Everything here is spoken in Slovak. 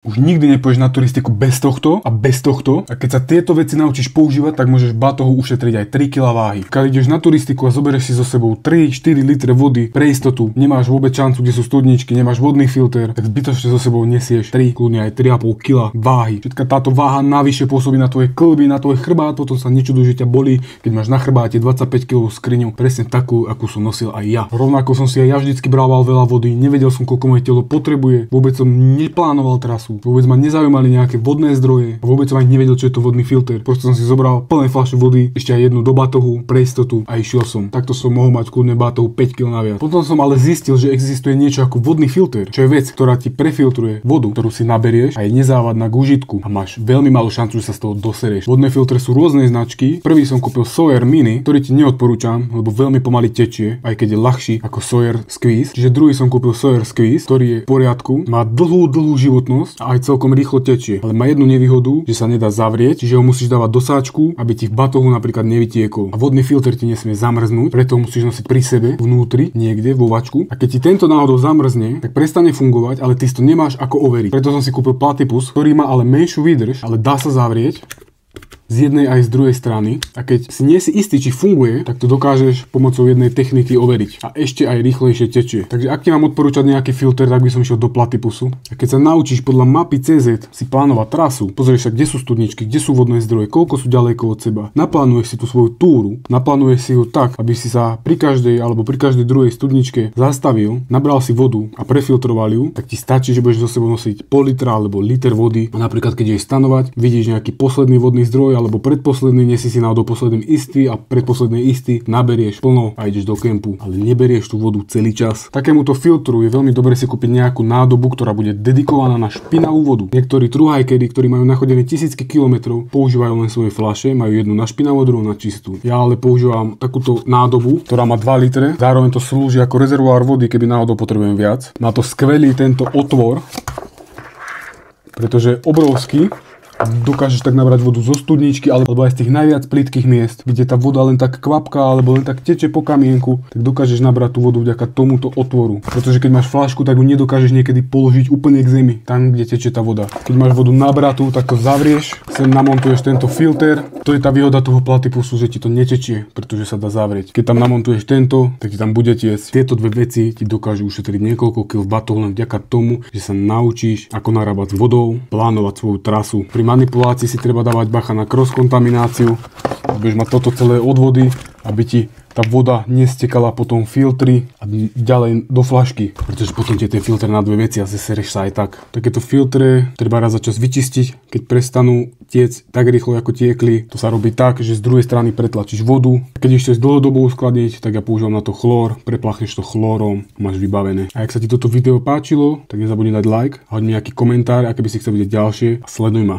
Už nikdy nepôjdeš na turistiku bez tohto a bez tohto. A keď sa tieto veci naučíš používať, tak môžeš v batohu ušetriť aj 3 kg váhy. Keď ideš na turistiku a zoberieš si so sebou 3-4 litre vody pre istotu, nemáš vôbec šancu, kde sú studničky, nemáš vodný filter, tak zbytočne so sebou nesieš 3, kľudne aj 3,5 kg váhy. Všetka táto váha navyše pôsobí na tvoje kĺby, na tvoj chrbát, potom sa nečuduj, že ťa bolí, keď máš na chrbáte 25 kg skriňu, presne takú, akú som nosil aj ja. Rovnako som si aj ja vždycky brával veľa vody, nevedel som, koľko moje telo potrebuje, vôbec som neplánoval trasu. Vôbec ma nezaujímali nejaké vodné zdroje, vôbec som ani nevedel, čo je to vodný filter. Proste som si zobral plné fľaše vody, ešte aj jednu do batohu pre istotu a išiel som. Takto som mohol mať kľudne batohu 5 kg naviac. Potom som ale zistil, že existuje niečo ako vodný filter, čo je vec, ktorá ti prefiltruje vodu, ktorú si naberieš a je nezávadná k užitku a máš veľmi malú šancu, že sa z toho dosereš. Vodné filtre sú rôznej značky. Prvý som kúpil Sawyer Mini, ktorý ti neodporúčam, lebo veľmi pomaly tečie, aj keď je ľahší ako Sawyer Squeeze. Čiže druhý som kúpil Sawyer Squeeze, ktorý je v poriadku, má dlhú životnosť a aj celkom rýchlo tečie, ale má jednu nevýhodu, že sa nedá zavrieť, čiže ho musíš dávať do sáčku, aby ti v batohu napríklad nevytiekol. A vodný filter ti nesmie zamrznúť, preto ho musíš nosiť pri sebe vnútri, niekde vo vačku. A keď ti tento náhodou zamrzne, tak prestane fungovať, ale ty to nemáš ako overiť. Preto som si kúpil Platypus, ktorý má ale menšiu výdrž, ale dá sa zavrieť z jednej aj z druhej strany a keď si nie si istý, či funguje, tak to dokážeš pomocou jednej techniky overiť a ešte aj rýchlejšie tečie. Takže ak ti mám odporúčať nejaký filter, tak by som išiel do Platypusu. A keď sa naučíš podľa mapy CZ si plánovať trasu, pozrieš sa, kde sú studničky, kde sú vodné zdroje, koľko sú ďaleko od seba, naplánuješ si tú svoju túru, naplánuješ si ju tak, aby si sa pri každej alebo pri každej druhej studničke zastavil, nabral si vodu a prefiltroval ju, tak ti stačí, že budeš so sebou nosiť pol litra alebo liter vody a napríklad keď ideš stanovať, vidíš nejaký posledný vodný zdroj alebo predposledný, nie si náhodou posledným istý a predposledný istý, naberieš plno a ideš do kempu, ale neberieš tú vodu celý čas. Takémuto filtru je veľmi dobre si kúpiť nejakú nádobu, ktorá bude dedikovaná na špinavú vodu. Niektorí truhajkeri, ktorí majú nachodené tisícky kilometrov, používajú len svoje fľaše, majú jednu na špinavú, druhú na čistú. Ja ale používam takúto nádobu, ktorá má 2 litre, zároveň to slúži ako rezervoár vody, keby náhodou potrebujem viac. Má to skvelý tento otvor, pretože je obrovský. Dokážeš tak nabrať vodu zo studničky alebo aj z tých najviac plytkých miest, kde tá voda len tak kvapká alebo len tak teče po kamienku, tak dokážeš nabrať tú vodu vďaka tomuto otvoru. Pretože keď máš fľašku, tak ju nedokážeš niekedy položiť úplne k zemi, tam kde teče tá voda. Keď máš vodu nabratú, tak to zavrieš, sem namontuješ tento filter. To je tá výhoda toho Platypusu, že ti to netečie, pretože sa dá zavrieť. Keď tam namontuješ tento, tak ti tam bude tiecť. Tieto dve veci ti dokážu ušetriť niekoľko kil v batohu len vďaka tomu, že sa naučíš, ako narábať s vodou, plánovať svoju trasu. Pri manipulácii si treba dávať bacha na cross-kontamináciu. Budeš mať toto celé odvody, aby ti tá voda nestekala po tom filtri a ďalej do flašky, pretože potom ti ten filter na dve veci a zesereš sa aj tak. Takéto filtre treba raz za čas vyčistiť, keď prestanú tiec tak rýchlo ako tiekli. To sa robí tak, že z druhej strany pretlačíš vodu. Keď chceš dlhodobo uskladniť, tak ja používam na to chlór, prepláchneš to chlórom a máš vybavené. A ak sa ti toto video páčilo, tak nezabudni dať like, hoď mi nejaký komentár, aké by si chcel vidieť ďalšie a sleduj ma.